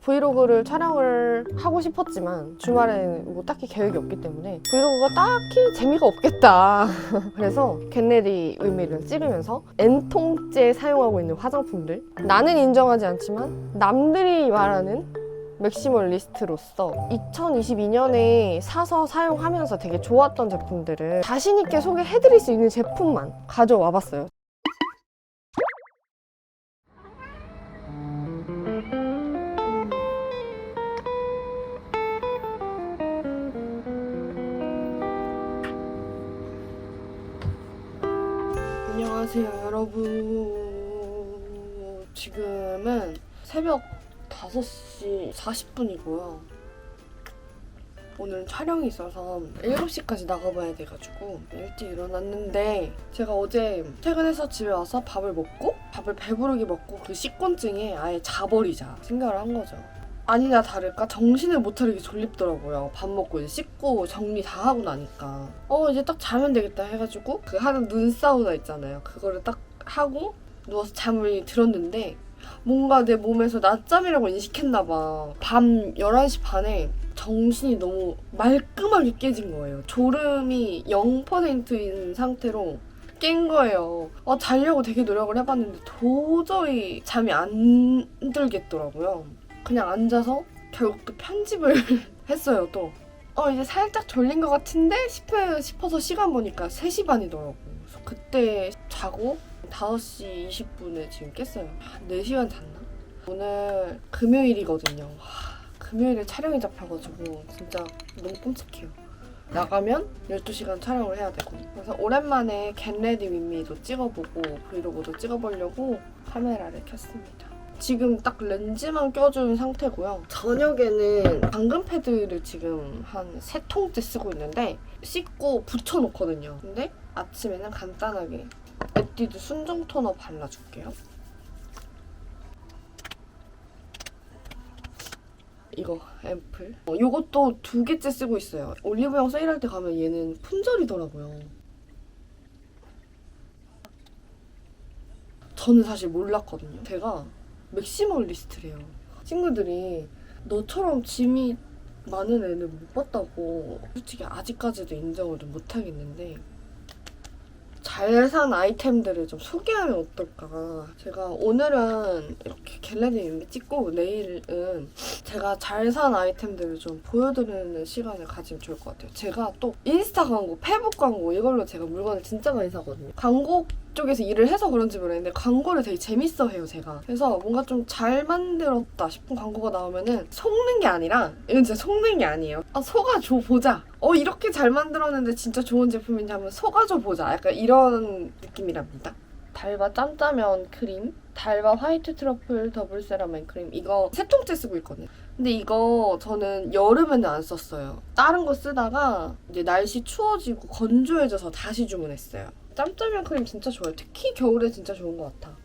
브이로그를 촬영을 하고 싶었지만 주말에는 뭐 딱히 계획이 없기 때문에 브이로그가 딱히 재미가 없겠다. 그래서 겟레디 윗미를 찍으면서 N통째 사용하고 있는 화장품들, 나는 인정하지 않지만 남들이 말하는 맥시멀리스트로서 2022년에 사서 사용하면서 되게 좋았던 제품들을 자신있게 소개해드릴 수 있는 제품만 가져와 봤어요. 안녕하세요 여러분. 지금은 새벽 5시 40분이고요. 오늘 촬영이 있어서 7시까지 나가봐야 돼가지고 일찍 일어났는데, 제가 어제 퇴근해서 집에 와서 밥을 먹고 밥을 배부르게 먹고 그 식곤증에 아예 자버리자 생각을 한 거죠. 아니나 다를까 정신을 못 차리게 졸립더라고요. 밥 먹고 이제 씻고 정리 다 하고 나니까 이제 딱 자면 되겠다 해가지고 그 하는 눈사우나 있잖아요. 그거를 딱 하고 누워서 잠을 들었는데 뭔가 내 몸에서 낮잠이라고 인식했나봐. 밤 11시 반에 정신이 너무 말끔하게 깨진 거예요. 졸음이 0%인 상태로 깬 거예요. 자려고 되게 노력을 해봤는데 도저히 잠이 안 들겠더라고요. 그냥 앉아서 결국 또 편집을 했어요. 또 이제 살짝 졸린 것 같은데 싶어서 시간 보니까 3시 반이더라고. 그래서 그때 자고 5시 20분에 지금 깼어요. 한 4시간 잤나? 오늘 금요일이거든요. 금요일에 촬영이 잡혀가지고 진짜 너무 끔찍해요. 나가면 12시간 촬영을 해야 되고. 그래서 오랜만에 겟레디 윗미도 찍어보고 브이로그도 찍어보려고 카메라를 켰습니다. 지금 딱 렌즈만 껴준 상태고요. 저녁에는 당근 패드를 지금 한 3통째 쓰고 있는데 씻고 붙여놓거든요. 근데 아침에는 간단하게 에뛰드 순정 토너 발라줄게요. 이거 앰플. 이것도 2개째 쓰고 있어요. 올리브영 세일할 때 가면 얘는 품절이더라고요. 저는 사실 몰랐거든요. 제가 맥시멀리스트래요. 친구들이 너처럼 짐이 많은 애는 못 봤다고. 솔직히 아직까지도 인정을 좀 못하겠는데 잘 산 아이템들을 좀 소개하면 어떨까. 제가 오늘은 이렇게 겟레디 찍고 내일은 제가 잘 산 아이템들을 좀 보여드리는 시간을 가지면 좋을 것 같아요. 제가 또 인스타 광고, 페북 광고 이걸로 제가 물건을 진짜 많이 사거든요. 광고 쪽에서 일을 해서 그런지 모르겠는데 광고를 되게 재밌어 해요, 제가. 그래서 뭔가 좀 잘 만들었다 싶은 광고가 나오면은 속는 게 아니라, 이건 진짜 속는 게 아니에요. 속아줘 보자. 이렇게 잘 만들었는데 진짜 좋은 제품인지 한번 속아줘 보자. 약간 이런 느낌이랍니다. 달바 짬짜면 크림, 달바 화이트 트러플 더블 세라믹 크림, 이거 3통째 쓰고 있거든요. 근데 이거 저는 여름에는 안 썼어요. 다른 거 쓰다가 이제 날씨 추워지고 건조해져서 다시 주문했어요. 짬짜면 크림 진짜 좋아요. 특히 겨울에 진짜 좋은 것 같아.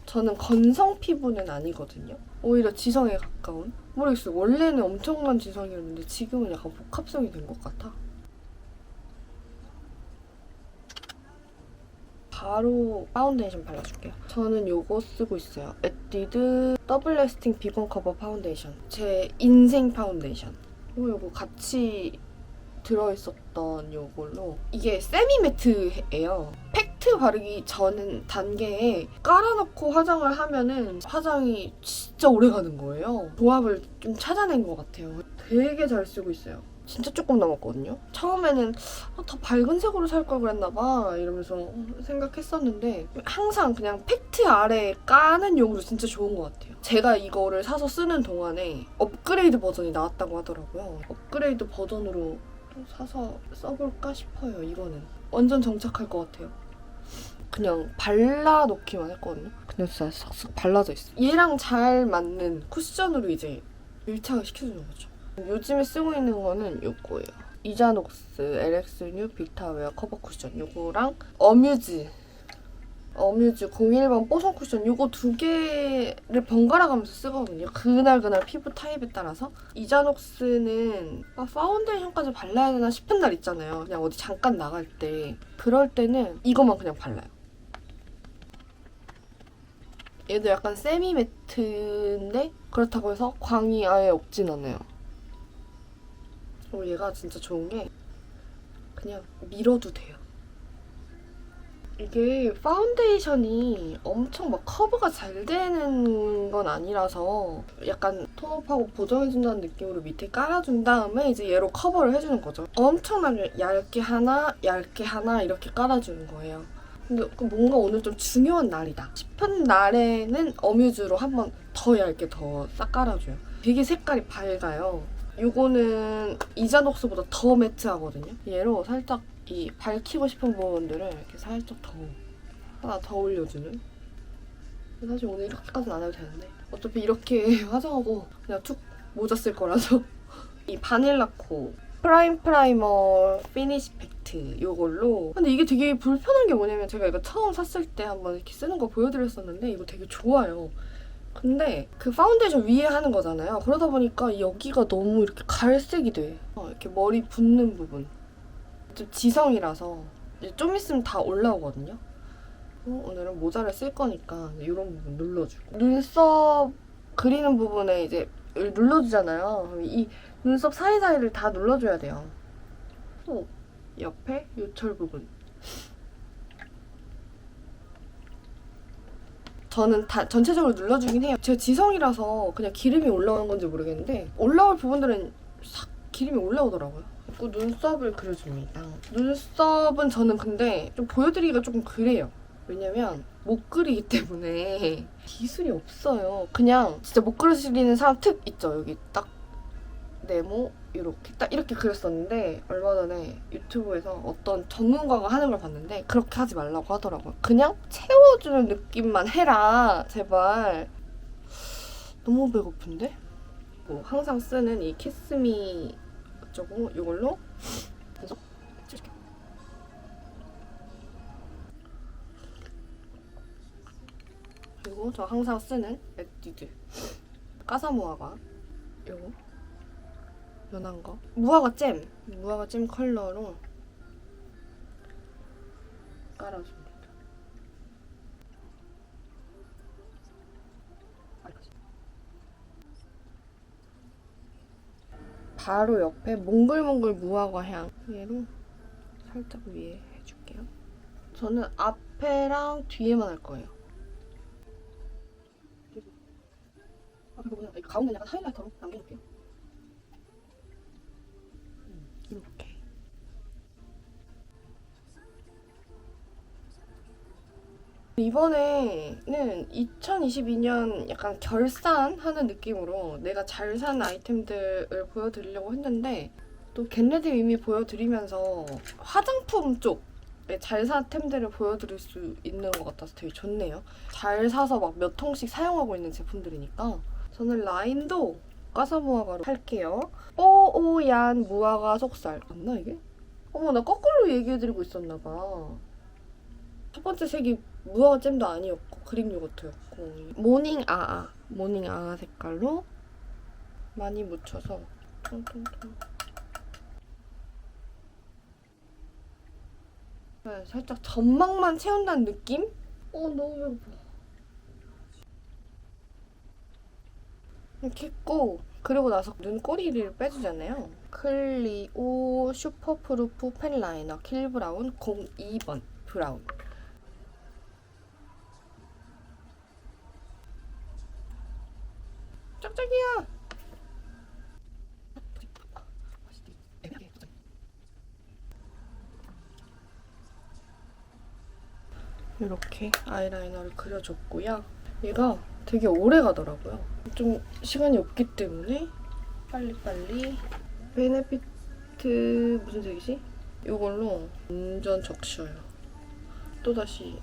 저는 건성 피부는 아니거든요. 오히려 지성에 가까운? 모르겠어요. 원래는 엄청난 지성이었는데 지금은 약간 복합성이 된 것 같아. 바로 파운데이션 발라줄게요. 저는 요거 쓰고 있어요. 에뛰드 더블 래스팅 비건 커버 파운데이션. 제 인생 파운데이션. 요거 같이 들어있었던 요걸로. 이게 세미 매트예요. 팩트 바르기 전 단계에 깔아놓고 화장을 하면은 화장이 진짜 오래가는 거예요. 조합을 좀 찾아낸 것 같아요. 되게 잘 쓰고 있어요. 진짜 조금 남았거든요. 처음에는 더 밝은 색으로 살 걸 그랬나봐 이러면서 생각했었는데 항상 그냥 팩트 아래 까는 용으로 진짜 좋은 것 같아요. 제가 이거를 사서 쓰는 동안에 업그레이드 버전이 나왔다고 하더라고요. 업그레이드 버전으로 사서 써볼까 싶어요. 이거는 완전 정착할 것 같아요. 그냥 발라놓기만 했거든요. 근데 진짜 싹싹 발라져 있어. 얘랑 잘 맞는 쿠션으로 이제 밀착을 시켜주는 거죠. 요즘에 쓰고 있는 거는 요거예요. 이자녹스 LX뉴 비타웨어 커버 쿠션, 요거랑 어뮤즈 01번 뽀송 쿠션, 요거 2개를 번갈아 가면서 쓰거든요. 그날 피부 타입에 따라서. 이자녹스는 파운데이션까지 발라야 되나 싶은 날 있잖아요. 그냥 어디 잠깐 나갈 때. 그럴 때는 이것만 그냥 발라요. 얘도 약간 세미 매트인데 그렇다고 해서 광이 아예 없진 않아요. 그리고 얘가 진짜 좋은 게 그냥 밀어도 돼요. 이게 파운데이션이 엄청 막 커버가 잘 되는 건 아니라서 약간 톤업하고 보정해준다는 느낌으로 밑에 깔아준 다음에 이제 얘로 커버를 해주는 거죠. 엄청나게 얇게 하나, 얇게 하나 이렇게 깔아주는 거예요. 근데 뭔가 오늘 좀 중요한 날이다 싶은 날에는 어뮤즈로 한번 더 얇게 더 싹 깔아줘요. 되게 색깔이 밝아요. 이거는 이자녹스보다 더 매트하거든요. 얘로 살짝 이 밝히고 싶은 부분들을 이렇게 살짝 더 하나 더 올려주는. 사실 오늘 이렇게까지는 안 해도 되는데 어차피 이렇게 화장하고 그냥 툭 모자 쓸 거라서 이 바닐라코 프라이머 피니시 팩트 이걸로. 근데 이게 되게 불편한 게 뭐냐면 제가 이거 처음 샀을 때 한번 이렇게 쓰는 거 보여드렸었는데 이거 되게 좋아요. 근데 그 파운데이션 위에 하는 거잖아요. 그러다 보니까 여기가 너무 이렇게 갈색이 돼. 이렇게 머리 붓는 부분. 좀 지성이라서 이제 좀 있으면 다 올라오거든요. 오늘은 모자를 쓸 거니까 이런 부분 눌러주고 눈썹 그리는 부분에 이제 눌러주잖아요. 그럼 이 눈썹 사이사이를 다 눌러줘야 돼요. 또 옆에 요철 부분. 저는 다 전체적으로 눌러주긴 해요. 제가 지성이라서 그냥 기름이 올라오는 건지 모르겠는데 올라올 부분들은 싹 기름이 올라오더라고요. 그리고 눈썹을 그려줍니다. 눈썹은 저는 근데 좀 보여드리기가 조금 그래요. 왜냐면 못 그리기 때문에 기술이 없어요. 그냥 진짜 못 그리는 사람 특 있죠. 여기 딱 네모 이렇게 딱 이렇게 그렸었는데 얼마 전에 유튜브에서 어떤 전문가가 하는 걸 봤는데 그렇게 하지 말라고 하더라고요. 그냥 채워주는 느낌만 해라 제발. 너무 배고픈데? 뭐 항상 쓰는 이 키스미 어쩌고 이걸로 눈썹 칠게요. 그리고 저 항상 쓰는 에뛰드 까사무화과 요거 연한 거 무화과 잼 컬러로 깔아줍니다. 바로 옆에 몽글몽글 무화과 향 얘로 살짝 위에 해줄게요. 저는 앞에랑 뒤에만 할 거예요. 이거 가운데 약간 하이라이터로 남겨놓을게요. 이렇게. 이번에는 2022년 약간 결산하는 느낌으로 내가 잘 산 아이템들을 보여드리려고 했는데 또 겟레디 이미 보여드리면서 화장품 쪽에 잘 산 템들을 보여드릴 수 있는 것 같아서 되게 좋네요. 잘 사서 막 몇 통씩 사용하고 있는 제품들이니까. 저는 라인도 까사무화과로 할게요. 뽀오얀 무화과 속살. 맞나 이게? 어머 나 거꾸로 얘기해드리고 있었나봐. 첫 번째 색이 무화과 잼도 아니었고 그릭 요거트였고 모닝 아아 색깔로 많이 묻혀서 통통통. 네, 살짝 점막만 채운다는 느낌? 너무 배고파. 이렇게 했고 그리고 나서 눈꼬리를 빼주잖아요. 클리오 슈퍼프루프 펜 라이너 킬 브라운 02번 브라운. 짝짝이야. 이렇게 아이라이너를 그려줬고요. 얘가 되게 오래 가더라고요. 좀 시간이 없기 때문에 빨리빨리. 베네피트 무슨 색이지? 이걸로 완전 적셔요. 또다시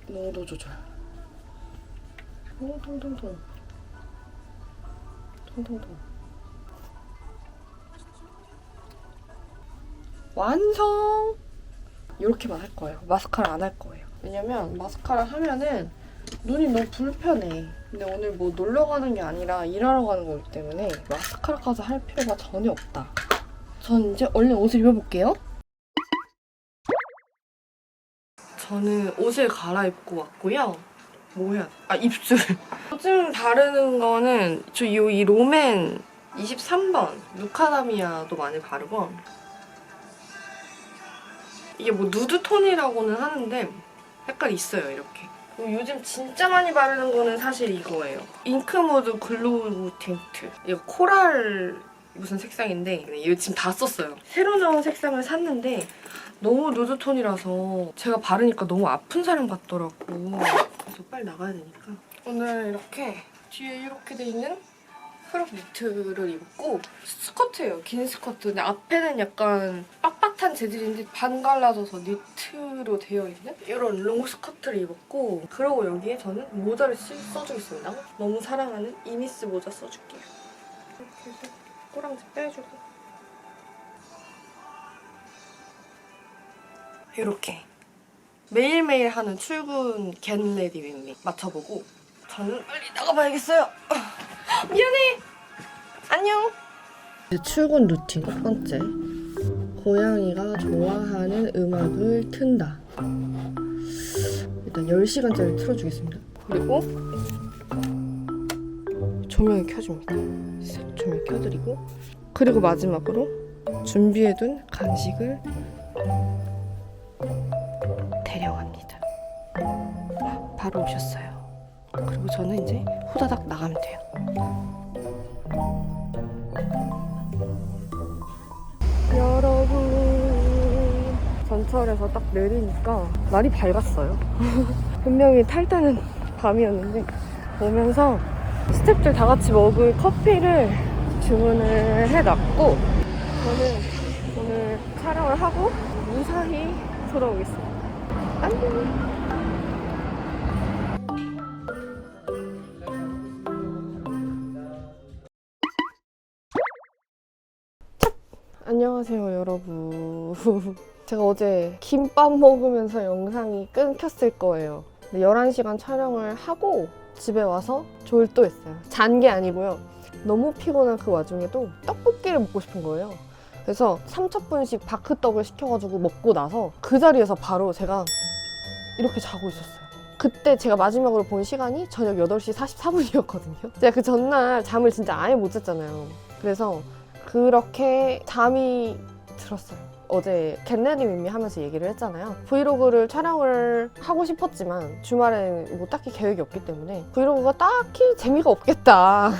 농도 조절. 통통통. 통통통. 완성! 이렇게만 할 거예요. 마스카라 안 할 거예요. 왜냐면 마스카라 하면은 눈이 너무 불편해. 근데 오늘 뭐 놀러 가는 게 아니라 일하러 가는 거기 때문에 마스카라까지 할 필요가 전혀 없다. 전 이제 얼른 옷을 입어볼게요. 저는 옷을 갈아입고 왔고요. 뭐 해야 돼? 아, 입술. 요즘 바르는 거는 이 롬앤 23번 루카다미아도 많이 바르고, 이게 뭐 누드톤이라고는 하는데 색깔이 있어요, 이렇게. 그리고 요즘 진짜 많이 바르는 거는 사실 이거예요. 잉크모드 글로우 틴트. 이거 코랄 무슨 색상인데 이거 지금 다 썼어요. 새로 나온 색상을 샀는데 너무 누드톤이라서 제가 바르니까 너무 아픈 사람 같더라고. 그래서 빨리 나가야 되니까. 오늘 이렇게 뒤에 이렇게 돼 있는 크롭 니트를 입고 스커트예요. 긴 스커트. 근데 앞에는 약간 빳빳한 재질인데 반 갈라져서 니트로 되어 있는 이런 롱 스커트를 입었고, 그리고 여기에 저는 모자를 써주겠습니다. 너무 사랑하는 이니스 모자 써줄게요. 이렇게 해서 꼬랑지 빼주고 이렇게 매일매일 하는 출근 겟레디 윈미 맞춰보고 저는 빨리 나가봐야겠어요. 미안해. 안녕. 출근 루틴 첫 번째. 고양이가 좋아하는 음악을 튼다. 일단 10시간짜리 틀어주겠습니다. 그리고 조명을 켜줍니다. 조명 켜드리고, 그리고 마지막으로 준비해둔 간식을 데려갑니다. 바로 오셨어요. 그리고 저는 이제 후다닥 나가면 돼요. 여러분, 전철에서 딱 내리니까 날이 밝았어요. 분명히 탈때는 밤이었는데 오면서 스태프들 다 같이 먹을 커피를 주문을 해놨고, 저는 오늘 촬영을 하고 무사히 돌아오겠습니다. 안녕. 안녕하세요, 여러분. 제가 어제 김밥 먹으면서 영상이 끊겼을 거예요. 11시간 촬영을 하고 집에 와서 졸도했어요. 잔 게 아니고요. 너무 피곤한 그 와중에도 떡볶이를 먹고 싶은 거예요. 그래서 3첩분씩 바크떡을 시켜가지고 먹고 나서 그 자리에서 바로 제가 이렇게 자고 있었어요. 그때 제가 마지막으로 본 시간이 저녁 8시 44분이었거든요. 제가 그 전날 잠을 진짜 아예 못 잤잖아요. 그래서 그렇게 잠이 들었어요. 어제 겟레디 윈미 하면서 얘기를 했잖아요. 브이로그를 촬영을 하고 싶었지만 주말엔 뭐 딱히 계획이 없기 때문에 브이로그가 딱히 재미가 없겠다.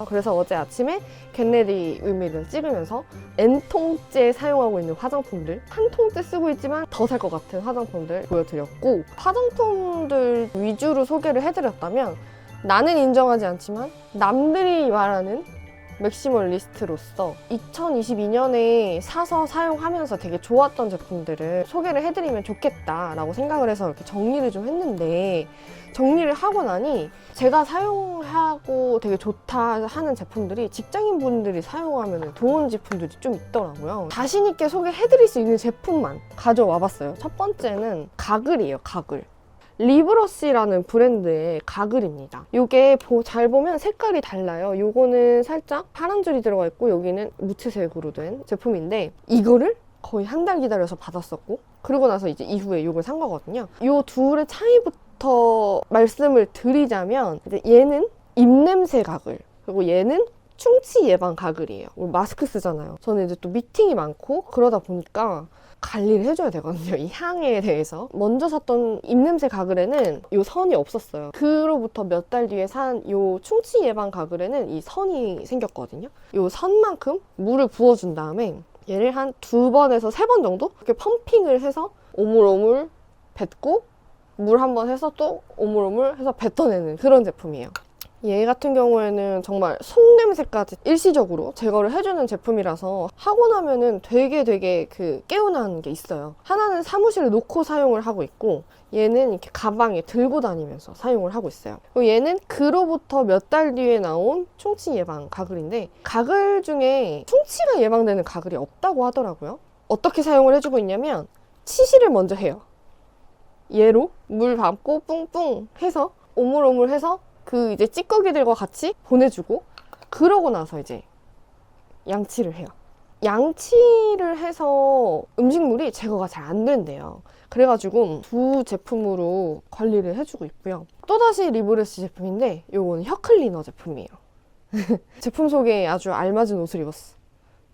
그래서 어제 아침에 겟레디 윈미를 찍으면서 N통째 사용하고 있는 화장품들, 한 통째 쓰고 있지만 더 살 것 같은 화장품들 보여드렸고, 화장품들 위주로 소개를 해드렸다면 나는 인정하지 않지만 남들이 말하는 맥시멀리스트로서 2022년에 사서 사용하면서 되게 좋았던 제품들을 소개를 해드리면 좋겠다라고 생각을 해서 이렇게 정리를 좀 했는데, 정리를 하고 나니 제가 사용하고 되게 좋다 하는 제품들이 직장인분들이 사용하면 좋은 제품들이 좀 있더라고요. 자신 있게 소개해드릴 수 있는 제품만 가져와 봤어요. 첫 번째는 가글이에요, 가글. 리브러시라는 브랜드의 가글입니다. 이게 잘 보면 색깔이 달라요. 요거는 살짝 파란 줄이 들어가 있고 여기는 무채색으로 된 제품인데, 이거를 거의 한 달 기다려서 받았었고, 그러고 나서 이제 이후에 이걸 산 거거든요. 요 둘의 차이부터 말씀을 드리자면, 이제 얘는 입냄새 가글, 그리고 얘는 충치 예방 가글이에요. 마스크 쓰잖아요. 저는 이제 또 미팅이 많고 그러다 보니까 관리를 해줘야 되거든요, 이 향에 대해서. 먼저 샀던 입냄새 가글에는 이 선이 없었어요. 그로부터 몇 달 뒤에 산 이 충치 예방 가글에는 이 선이 생겼거든요. 이 선만큼 물을 부어준 다음에 얘를 한 2번에서 3번 정도 이렇게 펌핑을 해서 오물오물 뱉고 물 한 번 해서 또 오물오물 해서 뱉어내는 그런 제품이에요. 얘 같은 경우에는 정말 속냄새까지 일시적으로 제거를 해주는 제품이라서 하고 나면은 되게 그 개운한 게 있어요. 하나는 사무실에 놓고 사용을 하고 있고, 얘는 이렇게 가방에 들고 다니면서 사용을 하고 있어요. 그리고 얘는 그로부터 몇 달 뒤에 나온 충치 예방 가글인데, 가글 중에 충치가 예방되는 가글이 없다고 하더라고요. 어떻게 사용을 해주고 있냐면 치실을 먼저 해요. 얘로 물 밟고 뿡뿡 해서 오물오물 해서 그 이제 찌꺼기들과 같이 보내주고, 그러고 나서 이제 양치를 해요. 양치를 해서 음식물이 제거가 잘 안 된대요. 그래가지고 두 제품으로 관리를 해주고 있고요. 또다시 리브레스 제품인데 요거는 혀 클리너 제품이에요. 제품 소개에 아주 알맞은 옷을 입었어.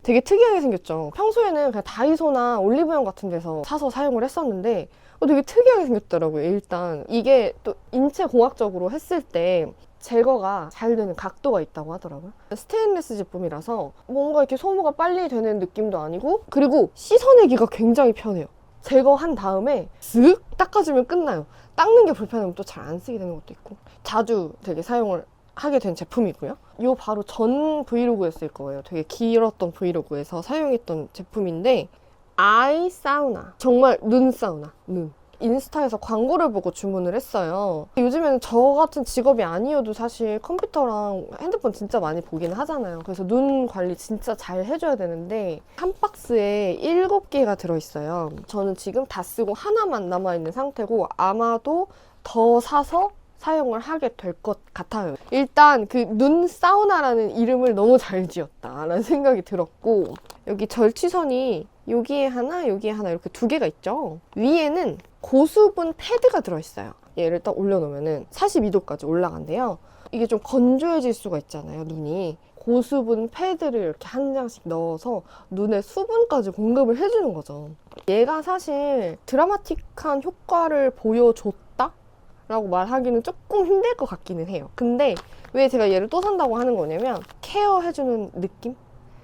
되게 특이하게 생겼죠. 평소에는 그냥 다이소나 올리브영 같은 데서 사서 사용을 했었는데 되게 특이하게 생겼더라고요. 일단 이게 또 인체 공학적으로 했을 때 제거가 잘 되는 각도가 있다고 하더라고요. 스테인리스 제품이라서 뭔가 이렇게 소모가 빨리 되는 느낌도 아니고, 그리고 씻어내기가 굉장히 편해요. 제거한 다음에 쓱 닦아주면 끝나요. 닦는 게 불편하면 또 잘 안 쓰게 되는 것도 있고, 자주 되게 사용을 하게 된 제품이고요. 요 바로 전 브이로그였을 거예요. 되게 길었던 브이로그에서 사용했던 제품인데, 아이 사우나. 정말 눈 사우나. 눈. 인스타에서 광고를 보고 주문을 했어요. 요즘에는 저 같은 직업이 아니어도 사실 컴퓨터랑 핸드폰 진짜 많이 보긴 하잖아요. 그래서 눈 관리 진짜 잘 해줘야 되는데 한 박스에 7개가 들어있어요. 저는 지금 다 쓰고 하나만 남아있는 상태고 아마도 더 사서 사용을 하게 될 것 같아요. 일단 그 눈 사우나라는 이름을 너무 잘 지었다라는 생각이 들었고, 여기 절취선이 여기에 하나 이렇게 2개가 있죠. 위에는 고수분 패드가 들어있어요. 얘를 딱 올려놓으면 42도까지 올라간대요. 이게 좀 건조해질 수가 있잖아요, 눈이. 고수분 패드를 이렇게 한 장씩 넣어서 눈에 수분까지 공급을 해주는 거죠. 얘가 사실 드라마틱한 효과를 보여줬다? 라고 말하기는 조금 힘들 것 같기는 해요. 근데 왜 제가 얘를 또 산다고 하는 거냐면 케어해주는 느낌?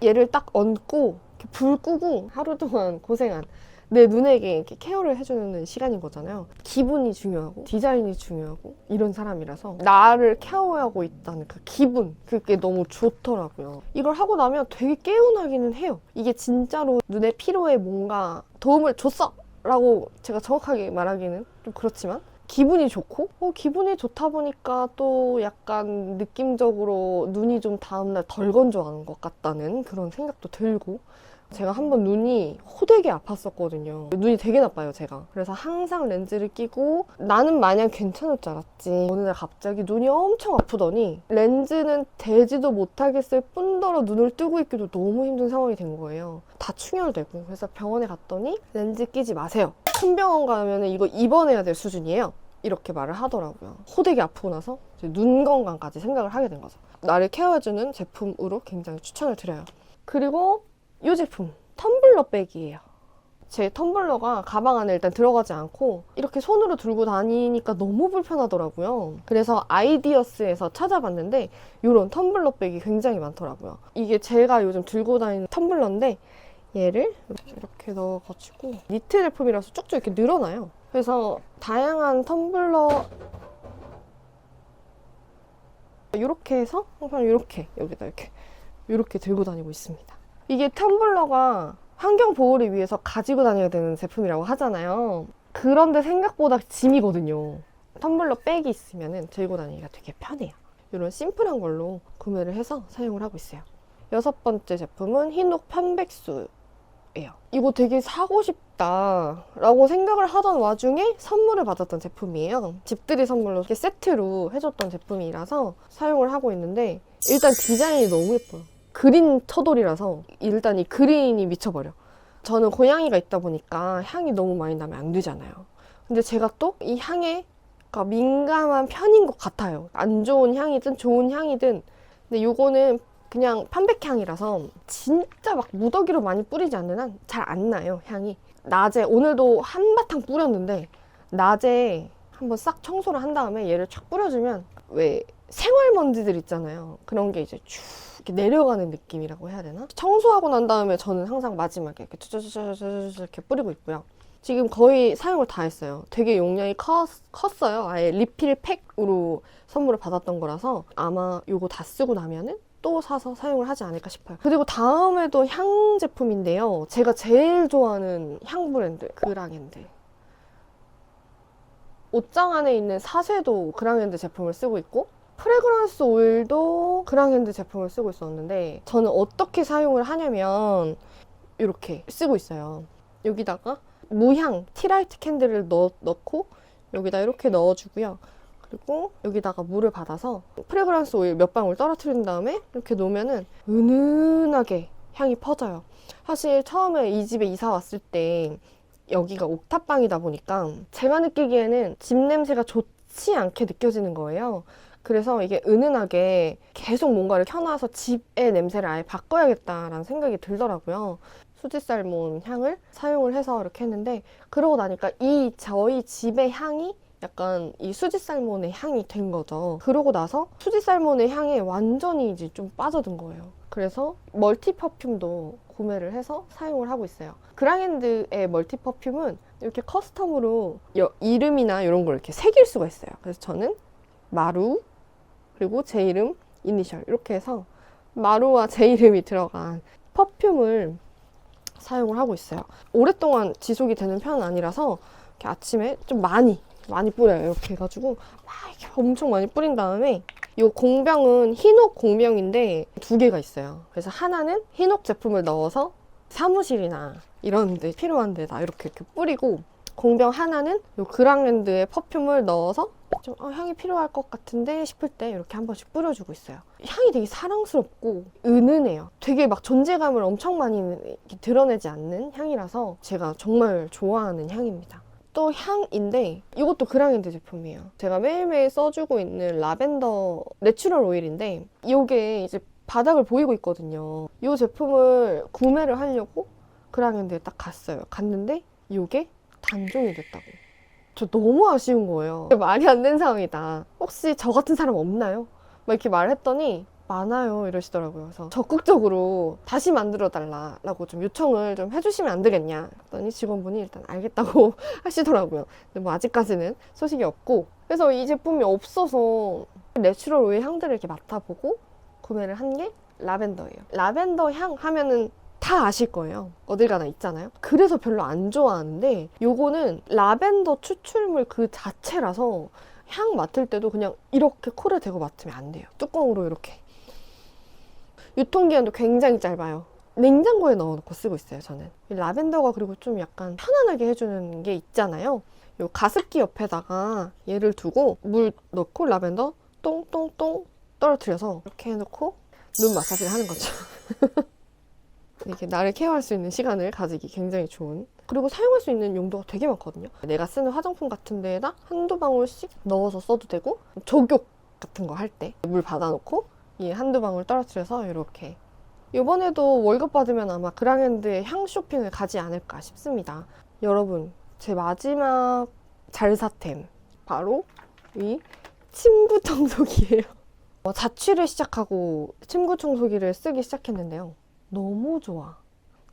얘를 딱 얹고 불 끄고 하루 동안 고생한 내 눈에게 이렇게 케어를 해주는 시간인 거잖아요. 기분이 중요하고 디자인이 중요하고 이런 사람이라서 나를 케어하고 있다는 그 기분, 그게 너무 좋더라고요. 이걸 하고 나면 되게 개운하기는 해요. 이게 진짜로 눈의 피로에 뭔가 도움을 줬어! 라고 제가 정확하게 말하기는 좀 그렇지만 기분이 좋고, 기분이 좋다 보니까 또 약간 느낌적으로 눈이 좀 다음날 덜 건조한 것 같다는 그런 생각도 들고, 제가 한번 눈이 호되게 아팠었거든요. 눈이 되게 나빠요, 제가. 그래서 항상 렌즈를 끼고 나는 마냥 괜찮을 줄 알았지. 어느 날 갑자기 눈이 엄청 아프더니 렌즈는 대지도 못하겠을 뿐더러 눈을 뜨고 있기도 너무 힘든 상황이 된 거예요. 다 충혈되고. 그래서 병원에 갔더니 렌즈 끼지 마세요. 큰 병원 가면 이거 입원해야 될 수준이에요. 이렇게 말을 하더라고요. 호되게 아프고 나서 이제 눈 건강까지 생각을 하게 된 거죠. 나를 케어해주는 제품으로 굉장히 추천을 드려요. 그리고 이 제품, 텀블러 백이에요. 제 텀블러가 가방 안에 일단 들어가지 않고 이렇게 손으로 들고 다니니까 너무 불편하더라고요. 그래서 아이디어스에서 찾아봤는데 이런 텀블러 백이 굉장히 많더라고요. 이게 제가 요즘 들고 다니는 텀블러인데 얘를 이렇게 넣어가지고 니트 제품이라서 쭉쭉 이렇게 늘어나요. 그래서 다양한 텀블러 이렇게 해서 항상 이렇게 여기다 이렇게 들고 다니고 있습니다. 이게 텀블러가 환경 보호를 위해서 가지고 다녀야 되는 제품이라고 하잖아요. 그런데 생각보다 짐이거든요. 텀블러 백이 있으면 들고 다니기가 되게 편해요. 이런 심플한 걸로 구매를 해서 사용을 하고 있어요. 6번째 제품은 흰옥 편백수예요. 이거 되게 사고 싶다라고 생각을 하던 와중에 선물을 받았던 제품이에요. 집들이 선물로 이렇게 세트로 해줬던 제품이라서 사용을 하고 있는데, 일단 디자인이 너무 예뻐요. 그린 터돌이라서 일단 이 그린이 미쳐버려. 저는 고양이가 있다 보니까 향이 너무 많이 나면 안 되잖아요. 근데 제가 또 이 향에 민감한 편인 것 같아요. 안 좋은 향이든 좋은 향이든. 근데 요거는 그냥 편백향이라서 진짜 막 무더기로 많이 뿌리지 않는 한 잘 안 나요, 향이. 낮에, 오늘도 한바탕 뿌렸는데 낮에 한번 싹 청소를 한 다음에 얘를 촥 뿌려주면 왜 생활먼지들 있잖아요. 그런 게 이제 쭉 이렇게 내려가는 느낌이라고 해야 되나? 청소하고 난 다음에 저는 항상 마지막에 이렇게 쭈쭈쭈쭈쭈 이렇게 뿌리고 있고요. 지금 거의 사용을 다 했어요. 되게 용량이 컸어요. 아예 리필 팩으로 선물을 받았던 거라서 아마 이거 다 쓰고 나면은 또 사서 사용을 하지 않을까 싶어요. 그리고 다음에도 향 제품인데요. 제가 제일 좋아하는 향 브랜드 그랑핸드. 옷장 안에 있는 사쉐도 그랑핸드 제품을 쓰고 있고 프레그런스 오일도 그랑핸드 제품을 쓰고 있었는데, 저는 어떻게 사용을 하냐면 이렇게 쓰고 있어요. 여기다가 무향 티라이트 캔들을 넣고 여기다 이렇게 넣어주고요. 그리고 여기다가 물을 받아서 프레그런스 오일 몇 방울 떨어뜨린 다음에 이렇게 놓으면은 은은하게 향이 퍼져요. 사실 처음에 이 집에 이사 왔을 때 여기가 옥탑방이다 보니까 제가 느끼기에는 집 냄새가 좋지 않게 느껴지는 거예요. 그래서 이게 은은하게 계속 뭔가를 켜놔서 집의 냄새를 아예 바꿔야겠다라는 생각이 들더라고요. 수지살몬 향을 사용을 해서 이렇게 했는데, 그러고 나니까 저희 집의 향이 약간 이 수지살몬의 향이 된 거죠. 그러고 나서 수지살몬의 향에 완전히 이제 좀 빠져든 거예요. 그래서 멀티 퍼퓸도 구매를 해서 사용을 하고 있어요. 그랑핸드의 멀티 퍼퓸은 이렇게 커스텀으로 이름이나 이런 걸 이렇게 새길 수가 있어요. 그래서 저는 마루, 그리고 제 이름, 이니셜 이렇게 해서 마루와 제 이름이 들어간 퍼퓸을 사용을 하고 있어요. 오랫동안 지속이 되는 편은 아니라서 이렇게 아침에 좀 많이 뿌려요. 이렇게 해가지고 막 이렇게 엄청 많이 뿌린 다음에, 이 공병은 흰옥 공병인데 2개가 있어요. 그래서 하나는 흰옥 제품을 넣어서 사무실이나 이런 데 필요한 데다 이렇게 뿌리고, 공병 하나는 이 그랑랜드의 퍼퓸을 넣어서 좀 향이 필요할 것 같은데 싶을 때 이렇게 한 번씩 뿌려주고 있어요. 향이 되게 사랑스럽고 은은해요. 되게 막 존재감을 엄청 많이 드러내지 않는 향이라서 제가 정말 좋아하는 향입니다. 또 향인데 이것도 그랑핸드 제품이에요. 제가 매일매일 써주고 있는 라벤더 내추럴 오일인데, 이게 이제 바닥을 보이고 있거든요. 이 제품을 구매를 하려고 그랑핸드에 딱 갔는데 이게 단종이 됐다고. 저 너무 아쉬운 거예요. 말이 안 되는 상황이다. 혹시 저 같은 사람 없나요? 막 이렇게 말했더니 많아요 이러시더라고요. 그래서 적극적으로 다시 만들어 달라고 좀 요청을 좀 해주시면 안 되겠냐 했더니 직원분이 일단 알겠다고 하시더라고요. 근데 뭐 아직까지는 소식이 없고, 그래서 이 제품이 없어서 내추럴 오일 향들을 이렇게 맡아보고 구매를 한 게 라벤더예요. 라벤더 향 하면은 다 아실 거예요. 어딜 가나 있잖아요. 그래서 별로 안 좋아하는데, 요거는 라벤더 추출물 그 자체라서 향 맡을 때도 그냥 이렇게 코를 대고 맡으면 안 돼요. 뚜껑으로 이렇게. 유통기한도 굉장히 짧아요. 냉장고에 넣어놓고 쓰고 있어요, 저는. 라벤더가 그리고 좀 약간 편안하게 해주는 게 있잖아요. 요 가습기 옆에다가 얘를 두고 물 넣고 라벤더 똥똥똥 떨어뜨려서 이렇게 해놓고 눈 마사지를 하는 거죠. 이렇게 나를 케어할 수 있는 시간을 가지기 굉장히 좋은, 그리고 사용할 수 있는 용도가 되게 많거든요. 내가 쓰는 화장품 같은 데에다 한두 방울씩 넣어서 써도 되고, 족욕 같은 거 할 때 물 받아놓고 이 한두 방울 떨어뜨려서 이렇게. 이번에도 월급 받으면 아마 그랑핸드의 향 쇼핑을 가지 않을까 싶습니다. 여러분, 제 마지막 잘사템 바로 이 침구 청소기예요. 자취를 시작하고 침구 청소기를 쓰기 시작했는데요. 너무 좋아.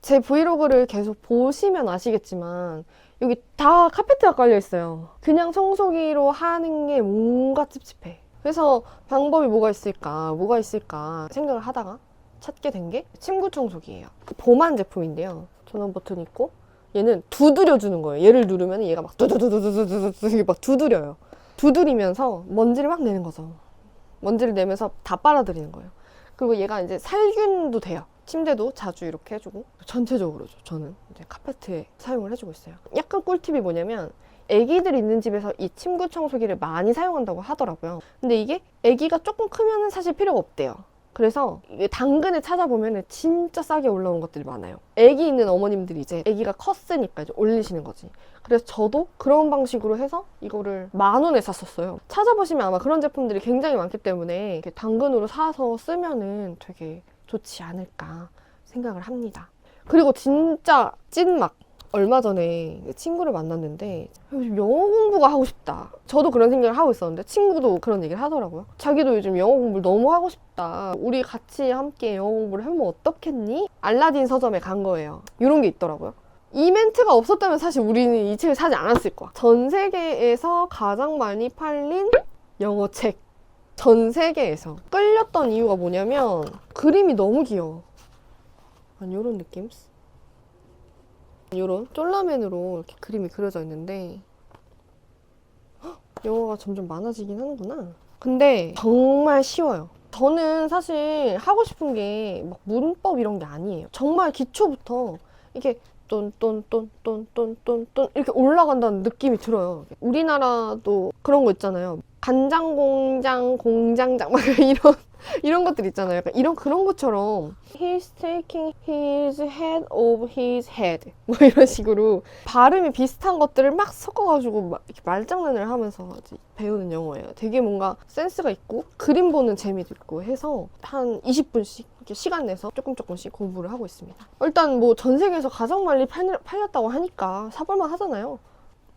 제 브이로그를 계속 보시면 아시겠지만 여기 다 카페트가 깔려 있어요. 그냥 청소기로 하는 게 뭔가 찝찝해. 그래서 방법이 뭐가 있을까 생각을 하다가 찾게 된 게 침구 청소기예요. 보만 제품인데요. 전원 버튼 있고 얘는 두드려주는 거예요. 얘를 누르면 얘가 막 두두두두두두두 막 두드려요. 두드리면서 먼지를 막 내는 거죠. 먼지를 내면서 다 빨아들이는 거예요. 그리고 얘가 이제 살균도 돼요. 침대도 자주 이렇게 해주고, 전체적으로 저는 이제 카페트에 사용을 해주고 있어요. 약간 꿀팁이 뭐냐면, 애기들 있는 집에서 이 침구 청소기를 많이 사용한다고 하더라고요. 근데 이게 애기가 조금 크면 사실 필요가 없대요. 그래서 당근에 찾아보면 진짜 싸게 올라온 것들이 많아요. 애기 있는 어머님들이 이제 애기가 컸으니까 이제 올리시는 거지. 그래서 저도 그런 방식으로 해서 이거를 10,000원에 샀었어요. 찾아보시면 아마 그런 제품들이 굉장히 많기 때문에 이렇게 당근으로 사서 쓰면은 되게 좋지 않을까 생각을 합니다. 그리고 진짜 찐막, 얼마 전에 친구를 만났는데 요즘 영어 공부가 하고 싶다. 저도 그런 생각을 하고 있었는데 친구도 그런 얘기를 하더라고요. 자기도 요즘 영어 공부를 너무 하고 싶다. 우리 같이 함께 영어 공부를 해보면 어떻겠니? 알라딘 서점에 간 거예요. 이런 게 있더라고요. 이 멘트가 없었다면 사실 우리는 이 책을 사지 않았을 거야. 전 세계에서 가장 많이 팔린 영어 책. 전 세계에서. 끌렸던 이유가 뭐냐면 그림이 너무 귀여워. 이런 느낌? 이런 쫄라맨으로 이렇게 그림이 그려져 있는데 영어가 점점 많아지긴 하는구나. 근데 정말 쉬워요. 저는 사실 하고 싶은 게 막 문법 이런 게 아니에요. 정말 기초부터 이게 똔똔똔똔똔똔똔 이렇게 올라간다는 느낌이 들어요. 우리나라도 그런 거 있잖아요. 간장 공장 공장장 막 이런 이런 것들 있잖아요. 약간 그런 것처럼 He's taking his head off his head 뭐 이런 식으로 발음이 비슷한 것들을 막 섞어가지고 막 이렇게 말장난을 하면서 배우는 영어예요. 되게 뭔가 센스가 있고 그림 보는 재미도 있고 해서 한 20분씩 이렇게 시간 내서 조금씩 공부를 하고 있습니다. 일단 뭐 전 세계에서 가장 많이 팔렸다고 하니까 사볼만 하잖아요.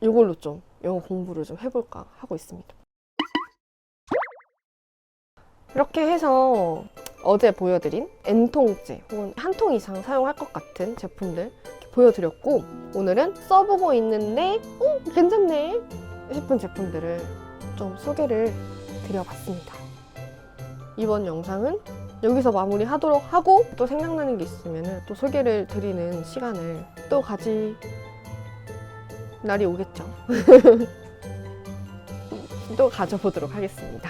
이걸로 좀 영어 공부를 좀 해볼까 하고 있습니다. 이렇게 해서 어제 보여드린 N통째 혹은 한 통 이상 사용할 것 같은 제품들 이렇게 보여드렸고, 오늘은 써보고 있는데 괜찮네 싶은 제품들을 좀 소개를 드려봤습니다. 이번 영상은 여기서 마무리하도록 하고, 또 생각나는 게 있으면 또 소개를 드리는 시간을 또 가질 날이 오겠죠. 또 가져보도록 하겠습니다.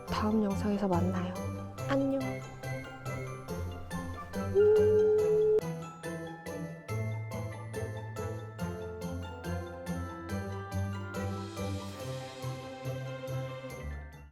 다음 영상에서 만나요. 안녕.